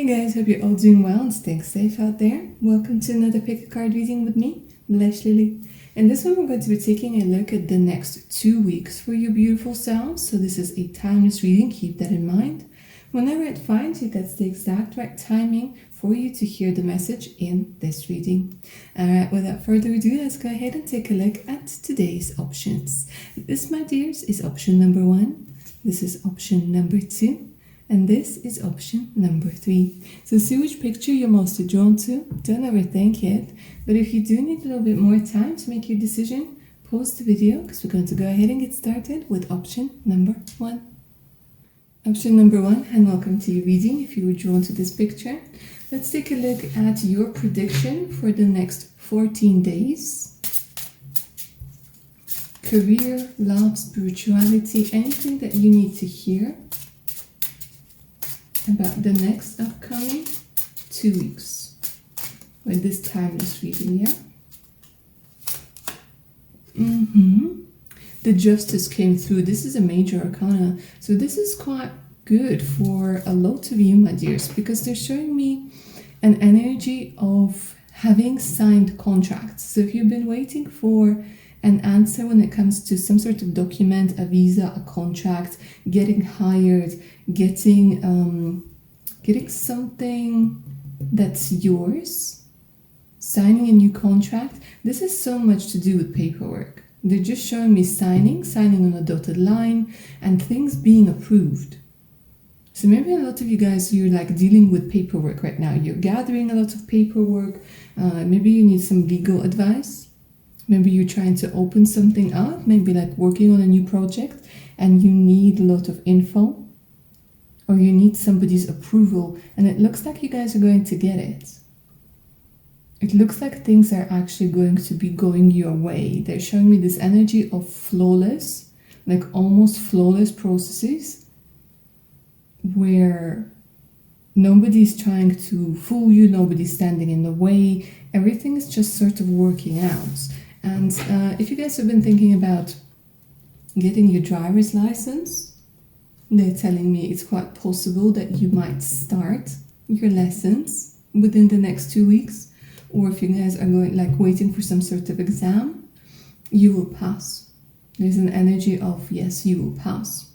Hey guys, hope you're all doing well and staying safe out there. Welcome to another pick a card reading with me, Blush Lily. In this one, we're going to be taking a look at the next 2 weeks for your beautiful selves. So this is a timeless reading, keep that in mind. Whenever it finds you, that's the exact right timing for you to hear the message in this reading. Alright, without further ado, let's go ahead and take a look at today's options. This, my dears, is option number 1. This is option number 2. And this is option number 3. So see which picture you're most drawn to. Don't overthink it. But if you do need a little bit more time to make your decision, pause the video because we're going to go ahead and get started with option number 1. Option number 1, and welcome to your reading if you were drawn to this picture. Let's take a look at your prediction for the next 14 days. Career, love, spirituality, anything that you need to hear about the next upcoming 2 weeks with this timeless reading, yeah? The Justice came through. This is a major arcana. So this is quite good for a lot of you, my dears, because they're showing me an energy of having signed contracts. So if you've been waiting for an answer when it comes to some sort of document, a visa, a contract, getting hired, getting something that's yours, signing a new contract. This has so much to do with paperwork. They're just showing me signing on a dotted line and things being approved. So maybe a lot of you guys, you're like dealing with paperwork right now. You're gathering a lot of paperwork. Maybe you need some legal advice. Maybe you're trying to open something up, maybe like working on a new project and you need a lot of info. Or you need somebody's approval, and it looks like you guys are going to get it. It looks like things are actually going to be going your way. They're showing me this energy of flawless, like almost flawless processes where nobody's trying to fool you, nobody's standing in the way. Everything is just sort of working out. And if you guys have been thinking about getting your driver's license, they're telling me it's quite possible that you might start your lessons within the next 2 weeks. Or if you guys are going like waiting for some sort of exam, you will pass. There's an energy of yes, you will pass.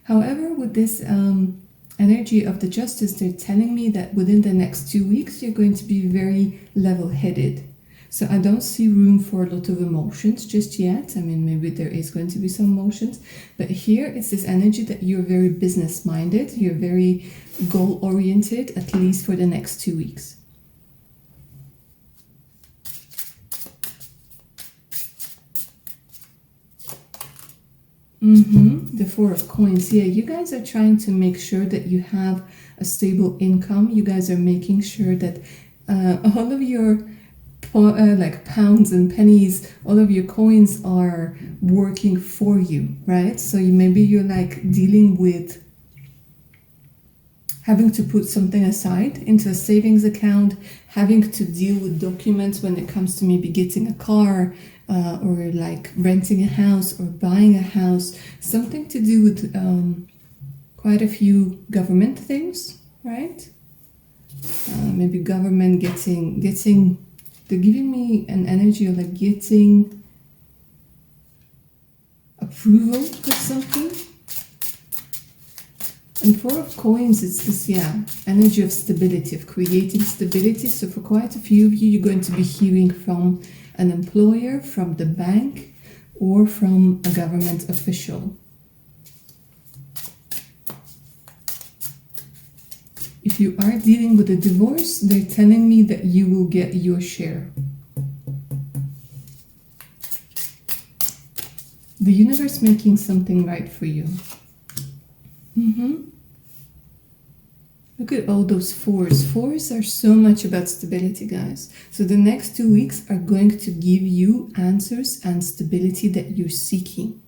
However, with this energy of the Justice, they're telling me that within the next 2 weeks, you're going to be very level-headed. So I don't see room for a lot of emotions just yet. I mean, maybe there is going to be some emotions, but here it's this energy that you're very business-minded, you're very goal-oriented, at least for the next 2 weeks. The Four of Coins. Yeah, you guys are trying to make sure that you have a stable income. You guys are making sure that all of your like pounds and pennies, all of your coins are working for you, right? So maybe you're like dealing with having to put something aside into a savings account, having to deal with documents when it comes to maybe getting a car or like renting a house or buying a house, something to do with quite a few government things, right? Maybe government getting they're giving me an energy of like getting approval for something. And Four of Coins, it's this, energy of stability, of creating stability. So for quite a few of you, you're going to be hearing from an employer, from the bank, or from a government official. If you are dealing with a divorce, they're telling me that you will get your share. The universe making something right for you. Look at all those fours. Fours are so much about stability, guys. So the next 2 weeks are going to give you answers and stability that you're seeking.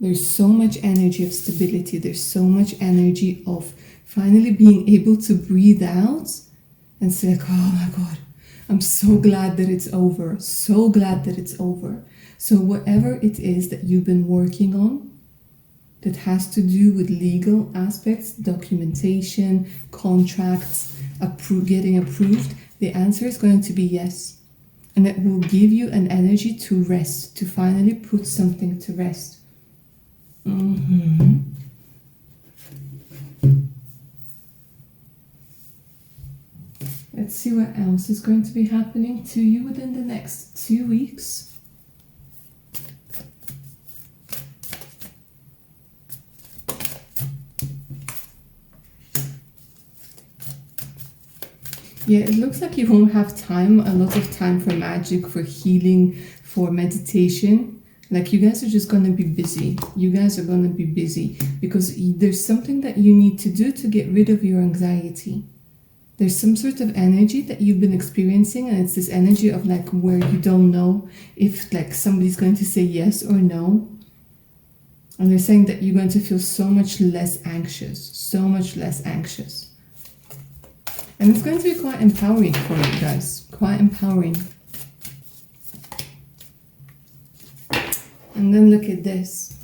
There's so much energy of stability. There's so much energy of finally being able to breathe out and say like, oh my God, I'm so glad that it's over. So glad that it's over. So whatever it is that you've been working on, that has to do with legal aspects, documentation, contracts, getting approved, the answer is going to be yes. And it will give you an energy to rest, to finally put something to rest. Let's see what else is going to be happening to you within the next 2 weeks. Yeah, it looks like you won't have time, a lot of time for magic, for healing, for meditation. Like you guys are just going to be busy. You guys are going to be busy because there's something that you need to do to get rid of your anxiety. There's some sort of energy that you've been experiencing, and it's this energy of like where you don't know if like somebody's going to say yes or no. And they're saying that you're going to feel so much less anxious, so much less anxious. And it's going to be quite empowering for you guys, quite empowering. And then look at this.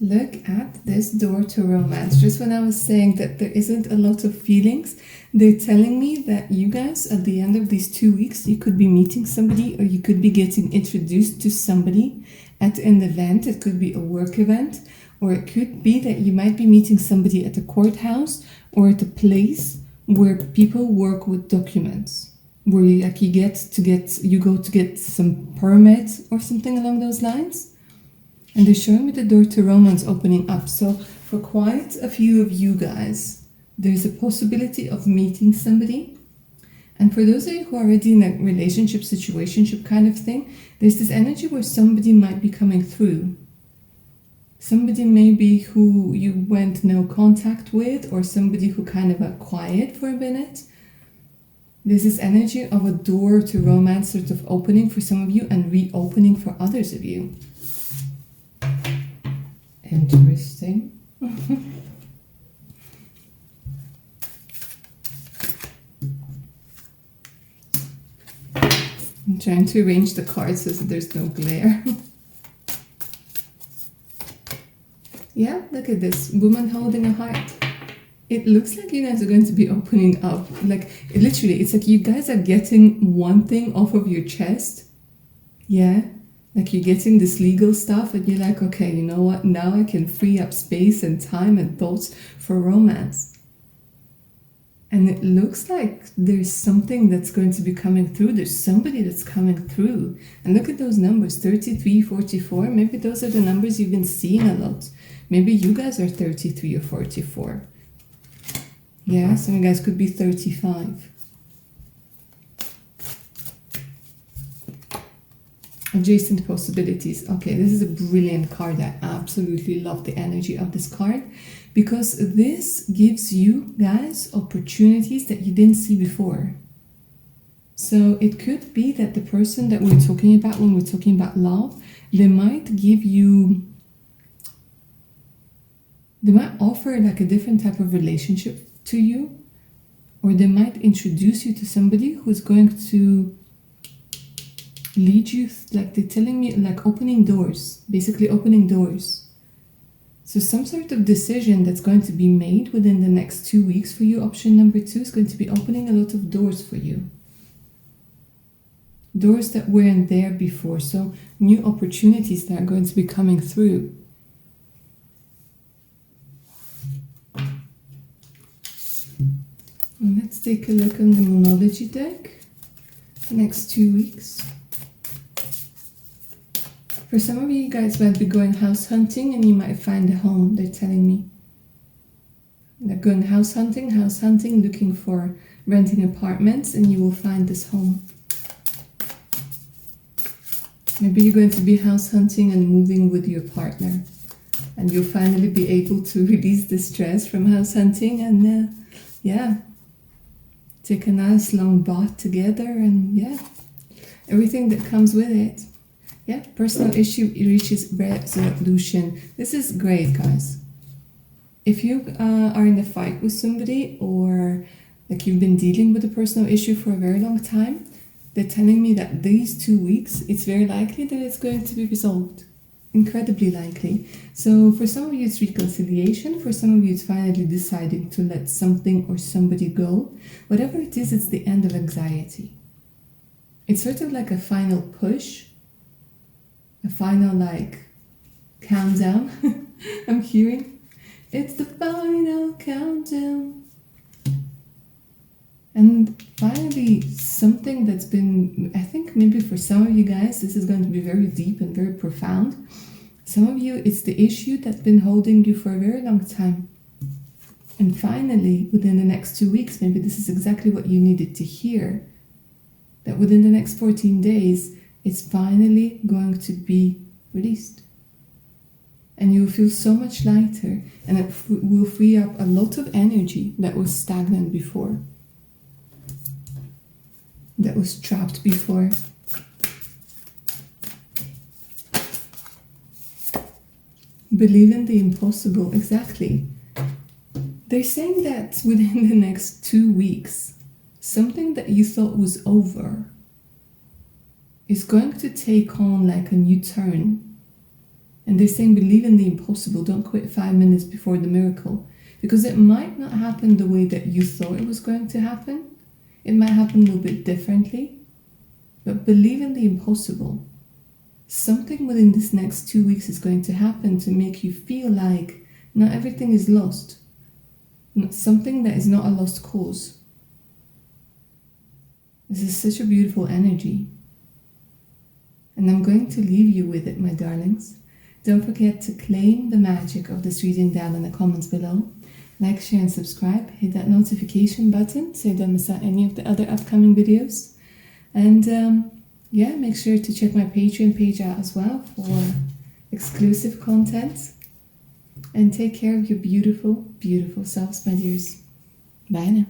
Look at this door to romance. Just when I was saying that there isn't a lot of feelings, they're telling me that you guys, at the end of these 2 weeks, you could be meeting somebody or you could be getting introduced to somebody at an event. It could be a work event, or it could be that you might be meeting somebody at a courthouse or at a place where people work with documents, where you go to get some permit or something along those lines. And they're showing me the door to romance opening up. So for quite a few of you guys, there's a possibility of meeting somebody. And for those of you who are already in a relationship, situationship kind of thing, there's this energy where somebody might be coming through. Somebody maybe who you went no contact with, or somebody who kind of got quiet for a minute. There's this energy of a door to romance sort of opening for some of you and reopening for others of you. Interesting. I'm trying to arrange the cards so that there's no glare. Yeah, look at this. Woman holding a heart. It looks like you guys are going to be opening up. Like, it's like you guys are getting one thing off of your chest. Yeah? Like you're getting this legal stuff and you're like, okay, you know what? Now I can free up space and time and thoughts for romance. And it looks like there's something that's going to be coming through. There's somebody that's coming through. And look at those numbers, 33, 44. Maybe those are the numbers you've been seeing a lot. Maybe you guys are 33 or 44. Yeah, some of you guys could be 35. Adjacent possibilities. Okay, this is a brilliant card. I absolutely love the energy of this card because this gives you guys opportunities that you didn't see before. So it could be that the person that we're talking about when we're talking about love, they might offer like a different type of relationship to you, or they might introduce you to somebody who's going to lead you, like they're telling me, like opening doors, basically opening doors. So some sort of decision that's going to be made within the next 2 weeks for you, option number 2, is going to be opening a lot of doors for you. Doors that weren't there before, so new opportunities that are going to be coming through. And let's take a look on the Moonology deck. Next 2 weeks. For some of you guys might be going house hunting and you might find a home, they're telling me. They're going house hunting, looking for renting apartments, and you will find this home. Maybe you're going to be house hunting and moving with your partner, and you'll finally be able to release the stress from house hunting and take a nice long bath together and everything that comes with it. Yeah, personal issue reaches resolution. This is great, guys. If you are in a fight with somebody, or like you've been dealing with a personal issue for a very long time, they're telling me that these 2 weeks, it's very likely that it's going to be resolved. incredibly likely. So for some of you, it's reconciliation. For some of you, it's finally deciding to let something or somebody go. Whatever it is, it's the end of anxiety. It's sort of like a final push, a final like countdown. I'm hearing it's the final countdown. And finally, something that's been, I think maybe for some of you guys, this is going to be very deep and very profound. Some of you, it's the issue that's been holding you for a very long time. And finally, within the next 2 weeks, maybe this is exactly what you needed to hear. That within the next 14 days, it's finally going to be released. And you'll feel so much lighter, and it will free up a lot of energy that was stagnant before, that was trapped before. Believe in the impossible, exactly. They're saying that within the next 2 weeks, something that you thought was over is going to take on like a new turn. And they're saying believe in the impossible, don't quit 5 minutes before the miracle. Because it might not happen the way that you thought it was going to happen. It might happen a little bit differently. But believe in the impossible. Something within this next 2 weeks is going to happen to make you feel like not everything is lost. Something that is not a lost cause. This is such a beautiful energy. And I'm going to leave you with it, my darlings. Don't forget to claim the magic of this reading down in the comments below. Like, share and subscribe. Hit that notification button so you don't miss out any of the other upcoming videos. And yeah, make sure to check my Patreon page out as well for exclusive content. And take care of your beautiful, beautiful selves, my dears. Bye now.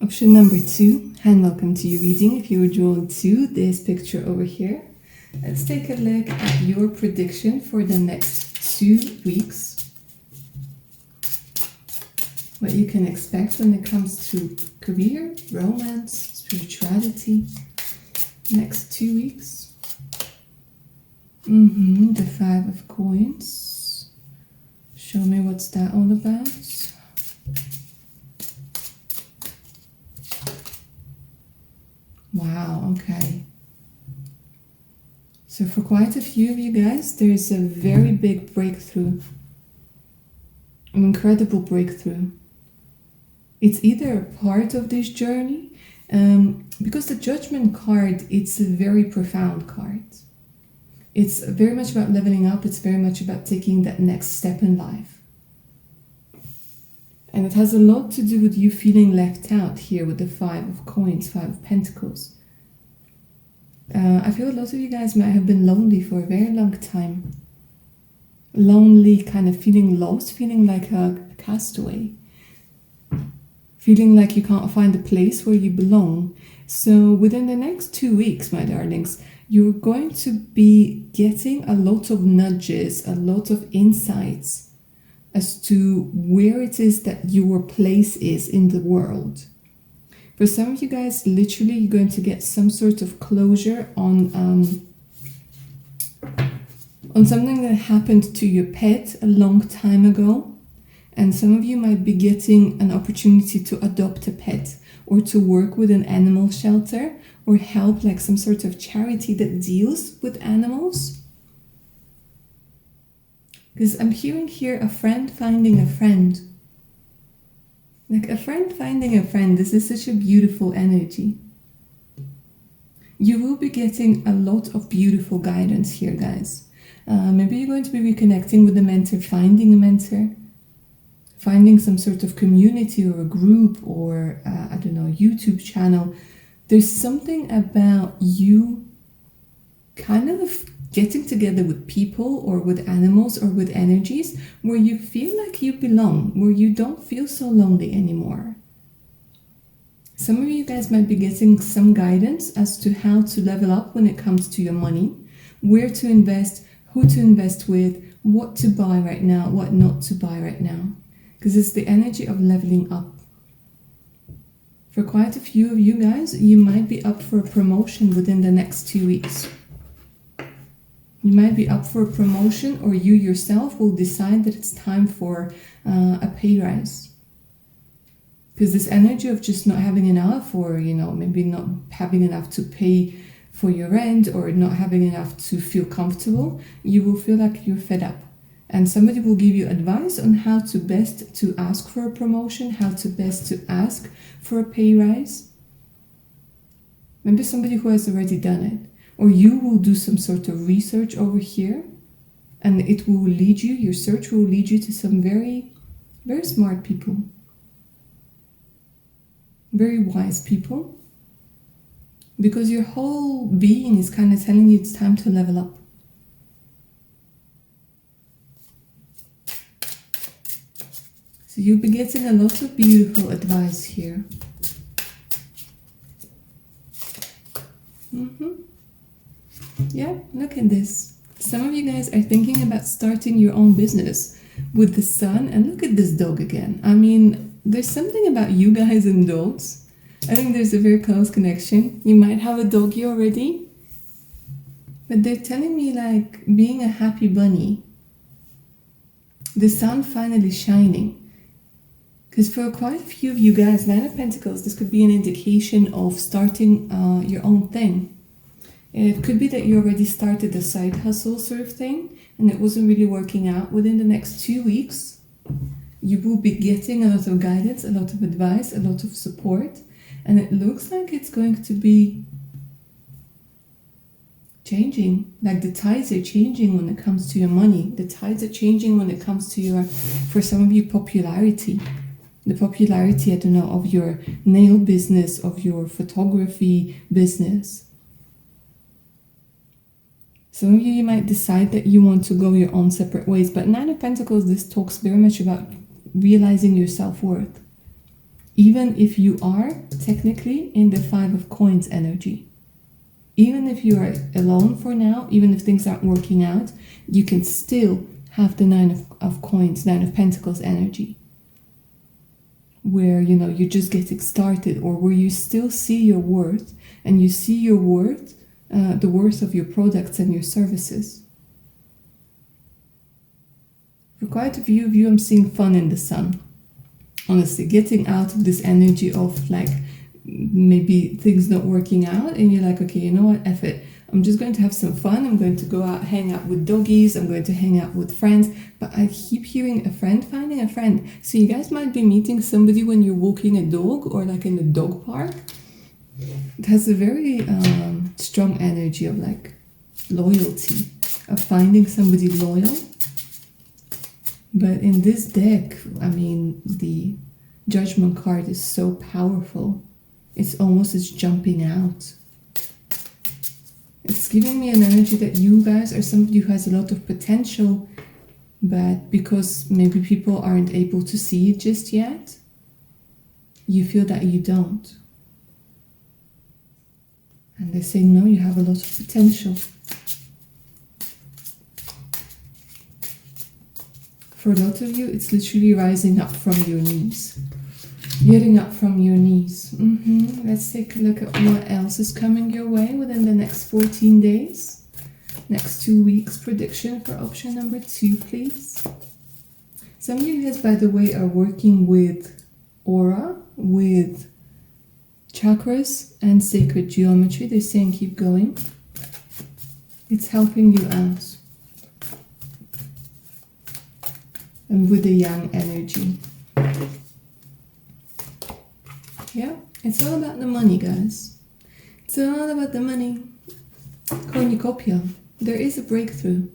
Option number 2, and welcome to your reading. If you were drawn to this picture over here, let's take a look at your prediction for the next 2 weeks. What you can expect when it comes to career, romance, spirituality. Next 2 weeks. The 5 of coins. Show me what's that all about. Wow, okay. So for quite a few of you guys, there's a very big breakthrough. An incredible breakthrough. It's either a part of this journey, because the Judgment card, it's a very profound card. It's very much about leveling up. It's very much about taking that next step in life. And it has a lot to do with you feeling left out here with the 5 of coins, 5 of pentacles. I feel a lot of you guys might have been lonely for a very long time. Lonely, kind of feeling lost, feeling like a castaway. Feeling like you can't find a place where you belong. So within the next 2 weeks, my darlings, you're going to be getting a lot of nudges, a lot of insights as to where it is that your place is in the world. For some of you guys, literally, you're going to get some sort of closure on something that happened to your pet a long time ago. And some of you might be getting an opportunity to adopt a pet or to work with an animal shelter or help like some sort of charity that deals with animals. Because I'm hearing here a friend finding a friend. Like a friend finding a friend. This is such a beautiful energy. You will be getting a lot of beautiful guidance here, guys. Maybe you're going to be reconnecting with a mentor, finding a mentor, finding some sort of community or a group or, I don't know, YouTube channel. There's something about you kind of getting together with people or with animals or with energies where you feel like you belong, where you don't feel so lonely anymore. Some of you guys might be getting some guidance as to how to level up when it comes to your money, where to invest, who to invest with, what to buy right now, what not to buy right now. Because it's the energy of leveling up. For quite a few of you guys, you might be up for a promotion within the next 2 weeks. You might be up for a promotion, or you yourself will decide that it's time for a pay rise. Because this energy of just not having enough, or maybe not having enough to pay for your rent, or not having enough to feel comfortable, you will feel like you're fed up. And somebody will give you advice on how to best to ask for a promotion, how to best to ask for a pay rise. Maybe somebody who has already done it. Or you will do some sort of research over here, and it will lead you, your search will lead you to some very, very smart people. Very wise people. Because your whole being is kind of telling you it's time to level up. So you'll be getting a lot of beautiful advice here. Yeah, look at this. Some of you guys are thinking about starting your own business with the sun, and look at this dog again. I mean, there's something about you guys and dogs. I think there's a very close connection. You might have a doggy already, but they're telling me like being a happy bunny. The sun finally shining. Because for quite a few of you guys, Nine of Pentacles, this could be an indication of starting your own thing. It could be that you already started a side hustle sort of thing, and it wasn't really working out. Within the next 2 weeks, you will be getting a lot of guidance, a lot of advice, a lot of support, and it looks like it's going to be changing. Like the tides are changing when it comes to your money. The tides are changing when it comes to your, for some of you, popularity. The popularity, I don't know, of your nail business, of your photography business. Some of you might decide that you want to go your own separate ways, but Nine of Pentacles, this talks very much about realizing your self-worth. Even if you are technically in the Five of Coins energy. Even if you are alone for now, even if things aren't working out, you can still have the Nine of Coins, Nine of Pentacles energy. Where, you're just getting started, or where you still see your worth, and you see your worth, the worth of your products and your services. For quite a few of you, I'm seeing fun in the sun. Honestly, getting out of this energy of like maybe things not working out, and you're like, okay, you know what, F it. I'm just going to have some fun. I'm going to go out, hang out with doggies. I'm going to hang out with friends. But I keep hearing a friend finding a friend. So you guys might be meeting somebody when you're walking a dog, or like in the dog park. It has a very strong energy of like loyalty, of finding somebody loyal. But in this deck, I mean, the Judgment card is so powerful. It's almost as jumping out. It's giving me an energy that you guys are somebody who has a lot of potential, but because maybe people aren't able to see it just yet, you feel that you don't. And they're saying, no, you have a lot of potential. For a lot of you, it's literally rising up from your knees. Getting up from your knees. Let's take a look at what else is coming your way within the next 14 days. Next 2 weeks prediction for option number 2, please. Some of you guys, by the way, are working with aura, with chakras and sacred geometry. They're saying keep going. It's helping you out. And with the yang energy. Yeah, it's all about the money, guys. It's all about the money. Cornucopia. There is a breakthrough.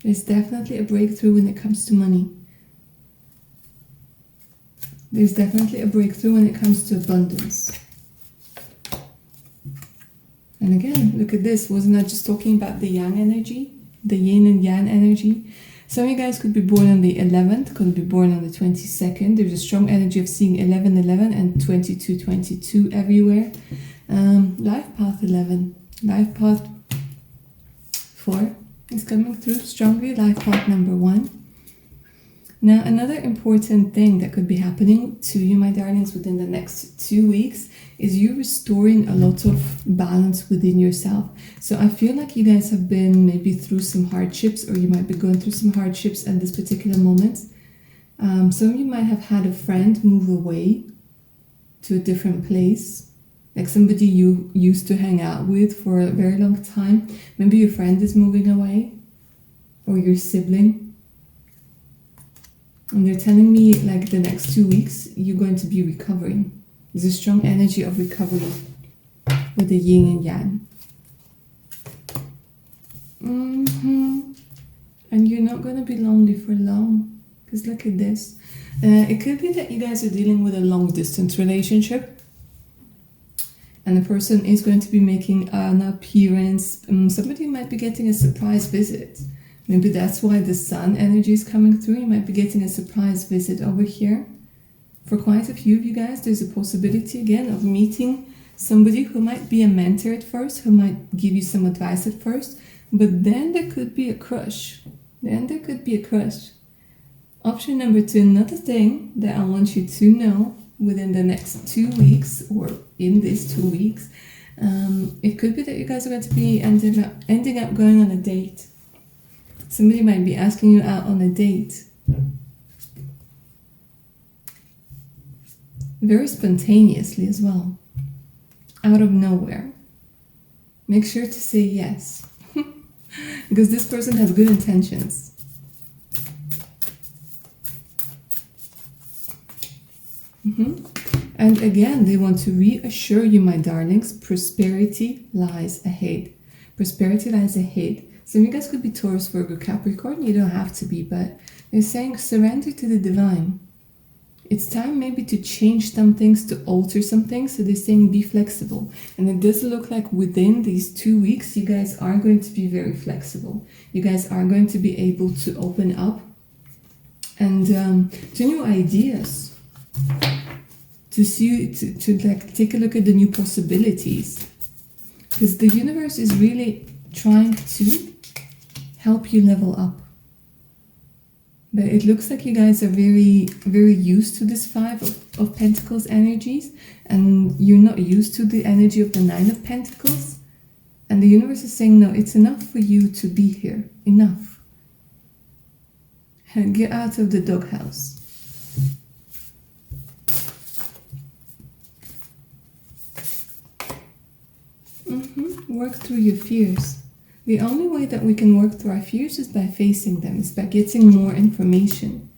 There's definitely a breakthrough when it comes to money. There's definitely a breakthrough when it comes to abundance. And again, look at this. Wasn't I just talking about the yang energy? The yin and yang energy? Some of you guys could be born on the 11th, could be born on the 22nd. There's a strong energy of seeing 11-11 and 22-22 everywhere. Life path 11. Life path 4 is coming through strongly. Life path number 1. Now, another important thing that could be happening to you, my darlings, within the next 2 weeks is you restoring a lot of balance within yourself. So I feel like you guys have been maybe through some hardships, or you might be going through some hardships at this particular moment. Some of you might have had a friend move away to a different place, like somebody you used to hang out with for a very long time. Maybe your friend is moving away, or your sibling. And they're telling me like the next 2 weeks, you're going to be recovering. There's a strong energy of recovery with the yin and yang. And you're not going to be lonely for long. Because look at this. It could be that you guys are dealing with a long distance relationship. And the person is going to be making an appearance. Somebody might be getting a surprise visit. Maybe that's why the sun energy is coming through. You might be getting a surprise visit over here. For quite a few of you guys, there's a possibility again of meeting somebody who might be a mentor at first, who might give you some advice at first, but then there could be a crush. Option number 2, another thing that I want you to know within the next 2 weeks, or in these 2 weeks, it could be that you guys are going to be ending up going on a date. Somebody might be asking you out on a date. Very spontaneously as well. Out of nowhere. Make sure to say yes. Because this person has good intentions. And again, they want to reassure you, my darlings, prosperity lies ahead. Prosperity lies ahead. Some of you guys could be Taurus, Virgo, Capricorn. You don't have to be, but they're saying surrender to the divine. It's time maybe to change some things, to alter some things. So they're saying be flexible. And it does look like within these 2 weeks, you guys are going to be very flexible. You guys are going to be able to open up and to new ideas. To see, to like take a look at the new possibilities. Because the universe is really trying to help you level up. But it looks like you guys are very, very used to this 5 of Pentacles energies, and you're not used to the energy of the 9 of Pentacles. And the universe is saying, no, it's enough for you to be here. Enough. And get out of the doghouse. Work through your fears. The only way that we can work through our fears is by facing them, is by getting more information.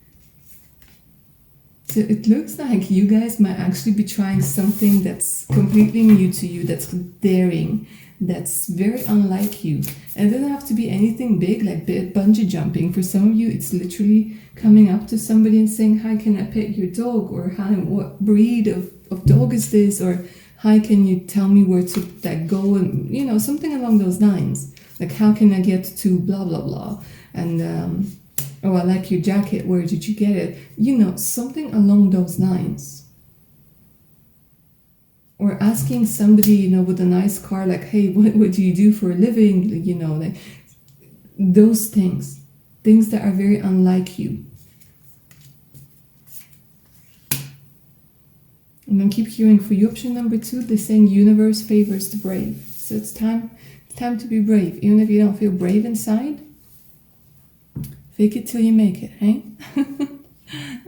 So it looks like you guys might actually be trying something that's completely new to you, that's daring, that's very unlike you. And it doesn't have to be anything big like bungee jumping. For some of you, it's literally coming up to somebody and saying, hi, can I pet your dog? Or hi, what breed of dog is this? Or hi, can you tell me where to like go? And, you know, something along those lines. Like, how can I get to blah, blah, blah? And, oh, I like your jacket. Where did you get it? You know, something along those lines. Or asking somebody, you know, with a nice car, like, hey, what do you do for a living? You know, like those things. Things that are very unlike you. And then keep hearing for you. Option number 2, they're saying universe favors the brave. So it's time to be brave. Even if you don't feel brave inside, fake it till you make it, hey?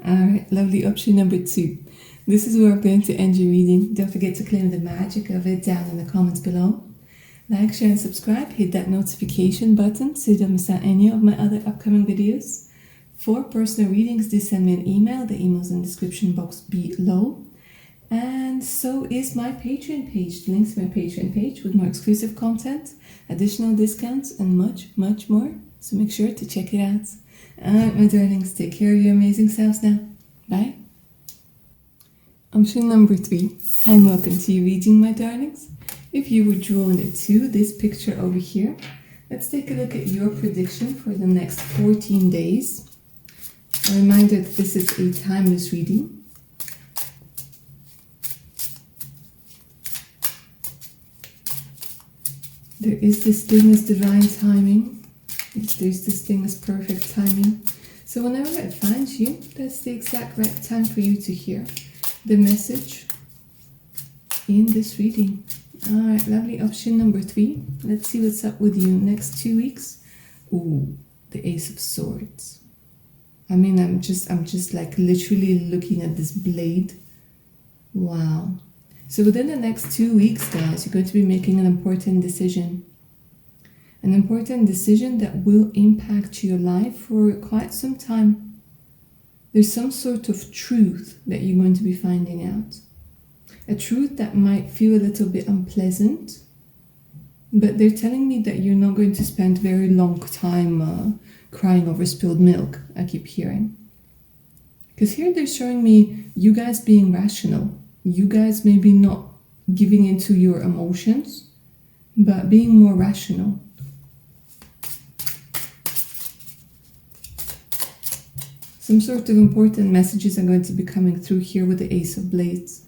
Alright, lovely. Option number 2. This is where I'm going to end your reading. Don't forget to claim the magic of it down in the comments below. Like, share, and subscribe. Hit that notification button so you don't miss out any of my other upcoming videos. For personal readings, do send me an email. The email's in the description box below. And so is my Patreon page. Links to my Patreon page with more exclusive content, additional discounts, and much, much more. So make sure to check it out. Alright, my darlings, take care of your amazing selves now. Bye. Option number 3. Hi and welcome to your reading, my darlings. If you were drawn to this picture over here, let's take a look at your prediction for the next 14 days. A reminder that this is a timeless reading. There is this thing as divine timing. There's this thing as perfect timing. So whenever it finds you, that's the exact right time for you to hear the message in this reading. All right, lovely. Option number 3. Let's see what's up with you next 2 weeks. Ooh, the Ace of Swords. I mean, I'm just like literally looking at this blade. Wow. So within the next 2 weeks, guys, you're going to be making an important decision. An important decision that will impact your life for quite some time. There's some sort of truth that you're going to be finding out. A truth that might feel a little bit unpleasant, but they're telling me that you're not going to spend very long time crying over spilled milk, I keep hearing. Because here they're showing me you guys being rational. You guys maybe not giving into your emotions, but being more rational. Some sort of important messages are going to be coming through here with the Ace of Blades.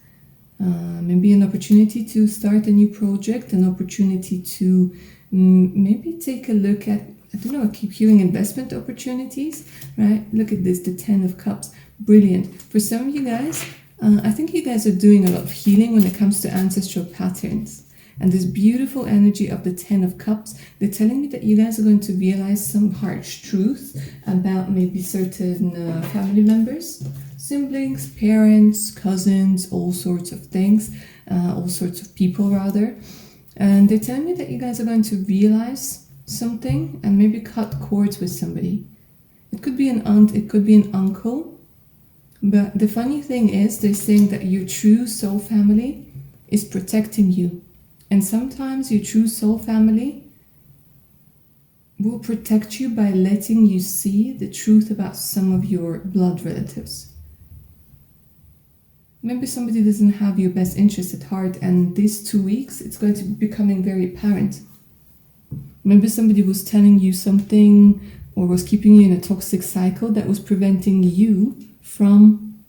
Maybe an opportunity to start a new project, an opportunity to maybe take a look at, I don't know, I keep hearing investment opportunities, right? Look at this, the 10 of Cups. Brilliant. For some of you guys, I think you guys are doing a lot of healing when it comes to ancestral patterns. And this beautiful energy of the 10 of Cups, they're telling me that you guys are going to realize some harsh truths about maybe certain family members, siblings, parents, cousins, all sorts of things, all sorts of people rather. And they're telling me that you guys are going to realize something and maybe cut cords with somebody. It could be an aunt, it could be an uncle. But the funny thing is, they're saying that your true soul family is protecting you. And sometimes your true soul family will protect you by letting you see the truth about some of your blood relatives. Maybe somebody doesn't have your best interest at heart, and these 2 weeks, it's going to be becoming very apparent. Maybe somebody was telling you something or was keeping you in a toxic cycle that was preventing you from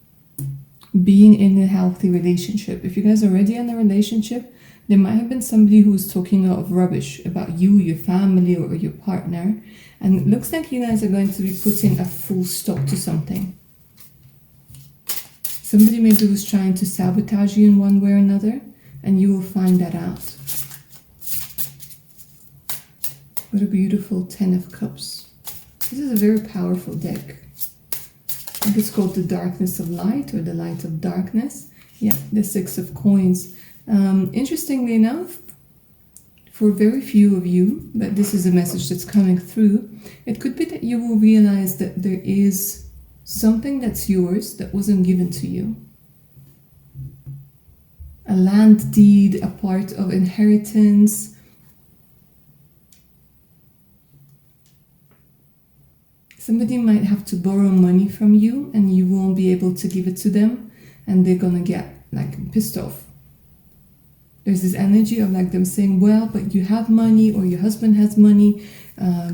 being in a healthy relationship. If you guys are already in a relationship, there might have been somebody who was talking a lot of rubbish about you, your family, or your partner. And it looks like you guys are going to be putting a full stop to something. Somebody maybe was trying to sabotage you in one way or another, and you will find that out. What a beautiful 10 of Cups. This is a very powerful deck. I think it's called the Darkness of Light or the Light of Darkness. Yeah, the 6 of Coins. Interestingly enough, for very few of you, but this is a message that's coming through, it could be that you will realize that there is something that's yours that wasn't given to you. A land deed, a part of inheritance. Somebody might have to borrow money from you and you won't be able to give it to them, and they're gonna get like pissed off. There's this energy of like them saying, well, but you have money, or your husband has money,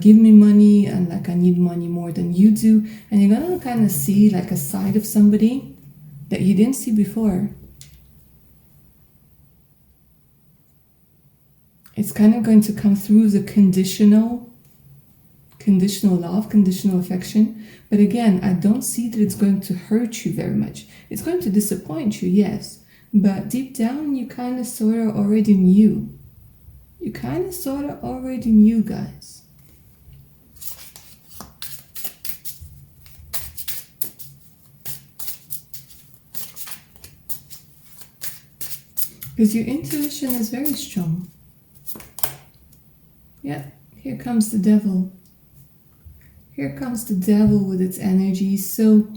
give me money, and like I need money more than you do. And you're gonna kind of see like a side of somebody that you didn't see before. It's kind of going to come through as a conditional love, conditional affection. But again, I don't see that it's going to hurt you very much. It's going to disappoint you, yes. But deep down, you kind of sort of already knew. You kind of sort of already knew, guys. Because your intuition is very strong. Yeah, here comes the devil. Here comes the devil with its energy. So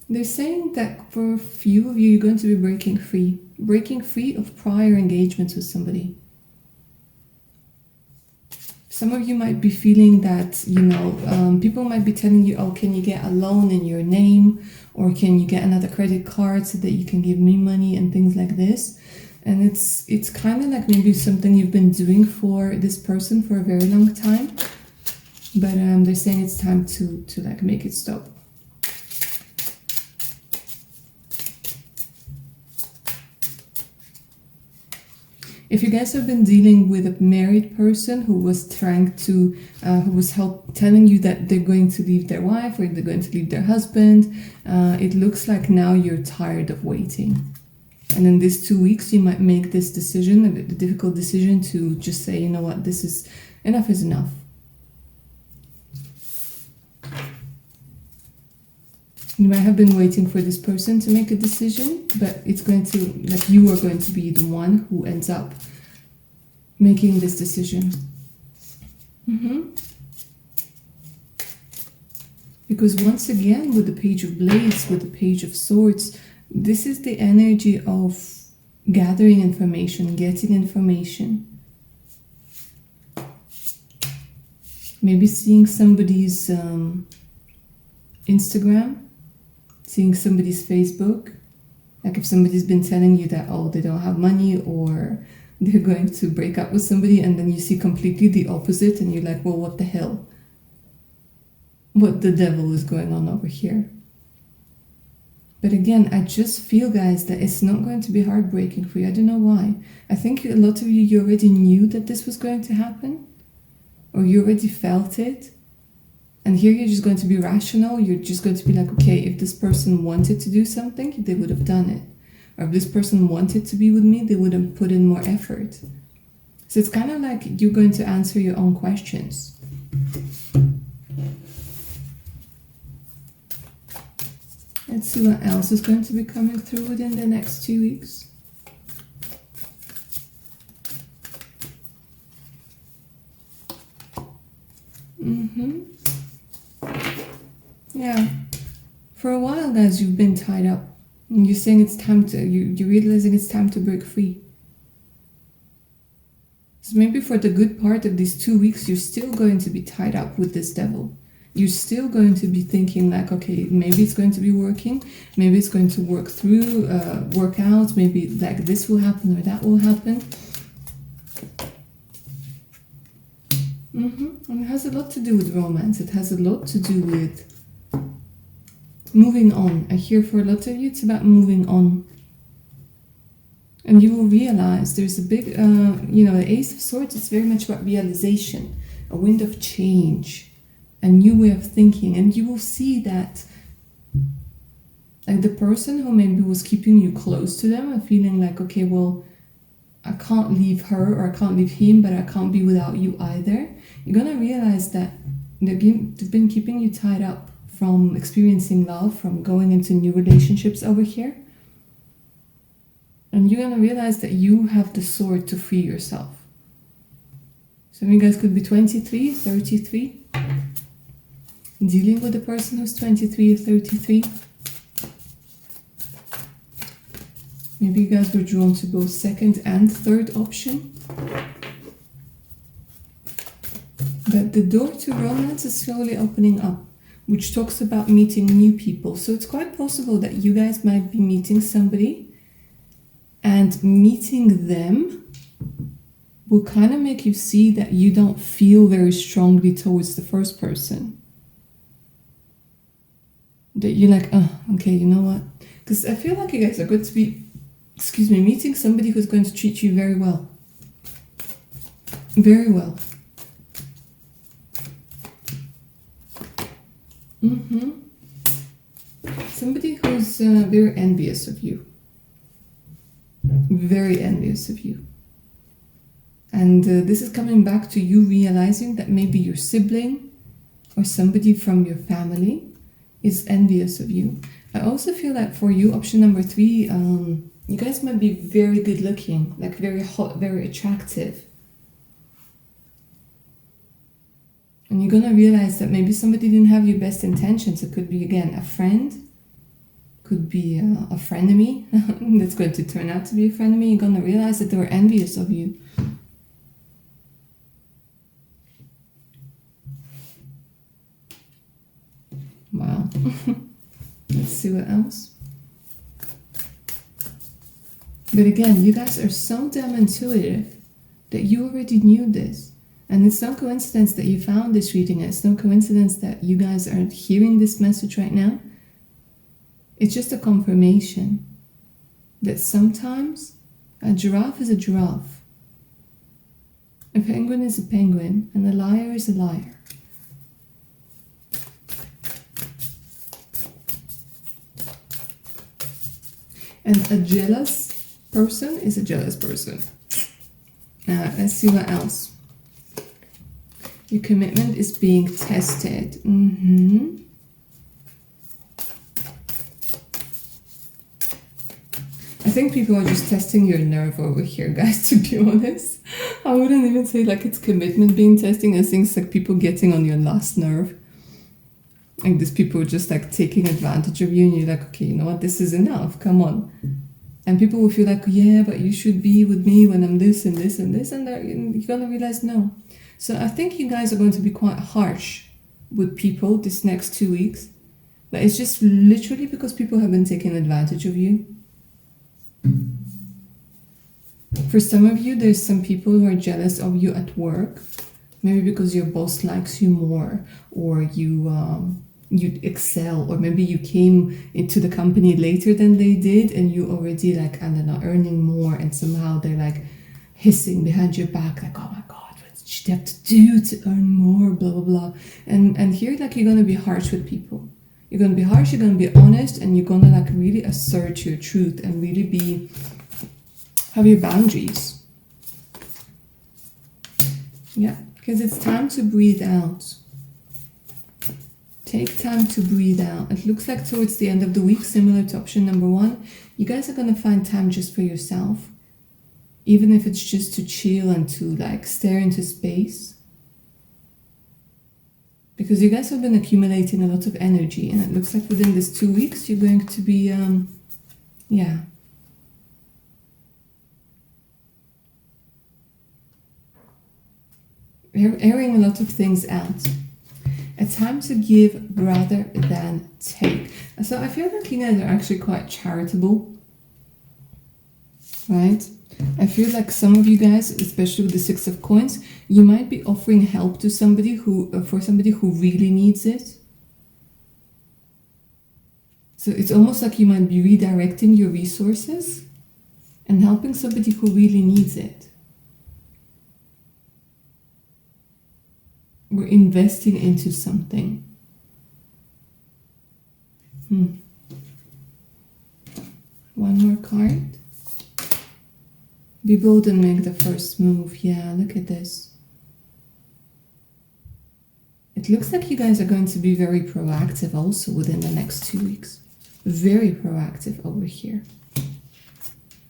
they're saying that for a few of you, you're going to be breaking free of prior engagements with somebody. Some of you might be feeling that, you know, people might be telling you, oh, can you get a loan in your name? Or can you get another credit card so that you can give me money and things like this? And it's kind of like maybe something you've been doing for this person for a very long time. But they're saying it's time to like make it stop. If you guys have been dealing with a married person who was trying to, who was telling you that they're going to leave their wife or they're going to leave their husband, it looks like now you're tired of waiting. And in these 2 weeks, you might make this decision, a difficult decision to just say, you know what, this is enough is enough. You might have been waiting for this person to make a decision, but it's going to, like, you are going to be the one who ends up making this decision. Because once again, with the Page of Blades, with the Page of Swords, this is the energy of gathering information, getting information. Maybe seeing somebody's Instagram, seeing somebody's Facebook. Like if somebody's been telling you that, oh, they don't have money or they're going to break up with somebody, and then you see completely the opposite and you're like, well, what the hell? What the devil is going on over here? But again, I just feel, guys, that it's not going to be heartbreaking for you. I don't know why. I think a lot of you already knew that this was going to happen, or you already felt it. And here you're just going to be rational. You're just going to be like, okay, if this person wanted to do something, they would have done it. Or if this person wanted to be with me, they would have put in more effort. So it's kind of like you're going to answer your own questions. Let's see what else is going to be coming through within the next 2 weeks. Yeah. For a while, guys, you've been tied up. And you're saying it's time to, you're realizing it's time to break free. So maybe for the good part of these 2 weeks, you're still going to be tied up with this devil. You're still going to be thinking like, okay, maybe it's going to be working. Maybe it's going to work through, work out. Maybe like this will happen or that will happen. And it has a lot to do with romance. It has a lot to do with moving on. I hear for a lot of you, it's about moving on. And you will realize there's a big, the Ace of Swords is very much about realization, a wind of change, a new way of thinking. And you will see that like the person who maybe was keeping you close to them and feeling like, okay, well, I can't leave her or I can't leave him, but I can't be without you either. You're going to realize that they've been keeping you tied up from experiencing love, from going into new relationships over here. And you're going to realize that you have the sword to free yourself. Some of you guys could be 23, 33, dealing with a person who's 23 or 33. Maybe you guys were drawn to both second and third option. But the door to romance is slowly opening up, which talks about meeting new people. So it's quite possible that you guys might be meeting somebody, and meeting them will kind of make you see that you don't feel very strongly towards the first person. That you're like, oh, okay, you know what? Because I feel like you guys are going to be, meeting somebody who's going to treat you very well. Very well. Somebody who's very envious of you. Very envious of you. And this is coming back to you realizing that maybe your sibling or somebody from your family is envious of you. I also feel that for you, option number 3, you guys might be very good looking, like very hot, very attractive. And you're going to realize that maybe somebody didn't have your best intentions. It could be, again, a friend. Could be a frenemy that's going to turn out to be a frenemy. You're going to realize that they were envious of you. Wow. Let's see what else. But again, you guys are so damn intuitive that you already knew this. And it's no coincidence that you found this reading. It's no coincidence that you guys are hearing this message right now. It's just a confirmation that sometimes a giraffe is a giraffe. A penguin is a penguin, and a liar is a liar. And a jealous person is a jealous person. Let's see what else. Your commitment is being tested. I think people are just testing your nerve over here, guys, to be honest. I wouldn't even say like it's commitment being testing. I think it's like people getting on your last nerve. Like these people just like taking advantage of you and you're like, okay, you know what, this is enough, come on. And people will feel like, yeah, but you should be with me when I'm this and this and this, and you're gonna realize no. So I think you guys are going to be quite harsh with people this next 2 weeks, but it's just literally because people have been taking advantage of you. For some of you, there's some people who are jealous of you at work, maybe because your boss likes you more, or you excel, or maybe you came into the company later than they did and you already like, I don't know, earning more, and somehow they're like hissing behind your back like, oh my god, what did you have to do to earn more, blah blah blah. And here like you're gonna be harsh with people. You're gonna be harsh, you're gonna be honest, and you're gonna like really assert your truth and really have your boundaries. Yeah, because it's time to breathe out. Take time to breathe out. It looks like towards the end of the week, similar to option number 1, you guys are going to find time just for yourself. Even if it's just to chill and to like stare into space. Because you guys have been accumulating a lot of energy, and it looks like within this 2 weeks you're going to be, airing a lot of things out. A time to give rather than take. So I feel like you guys are actually quite charitable, right? I feel like some of you guys, especially with the 6 of coins, you might be offering help to somebody for somebody who really needs it. So it's almost like you might be redirecting your resources and helping somebody who really needs it. We're investing into something. One more card. Be bold and make the first move. Yeah, look at this. It looks like you guys are going to be very proactive also within the next 2 weeks. Very proactive over here.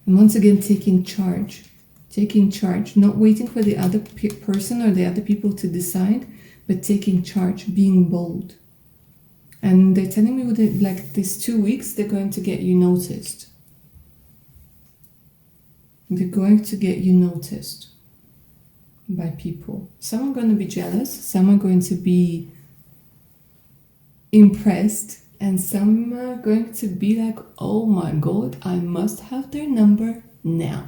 And once again, taking charge. Taking charge. Not waiting for the other person or the other people to decide, but taking charge, being bold. And they're telling me within like these 2 weeks, they're going to get you noticed. They're going to get you noticed by people. Some are going to be jealous, some are going to be impressed, and some are going to be like, oh my god, I must have their number now.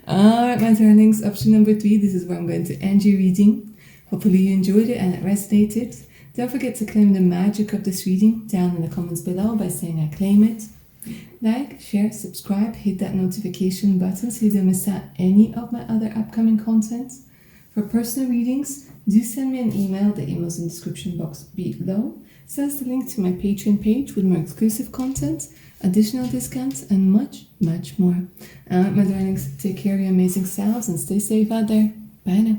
Alright, my darlings, option number 3, this is where I'm going to end your reading. Hopefully you enjoyed it and it resonated. Don't forget to claim the magic of this reading down in the comments below by saying I claim it. Like, share, subscribe, hit that notification button so you don't miss out any of my other upcoming content. For personal readings, do send me an email. The email's in the description box below. So that's the link to my Patreon page with more exclusive content, additional discounts, and much, much more. My darlings, take care of your amazing selves and stay safe out there. Bye now.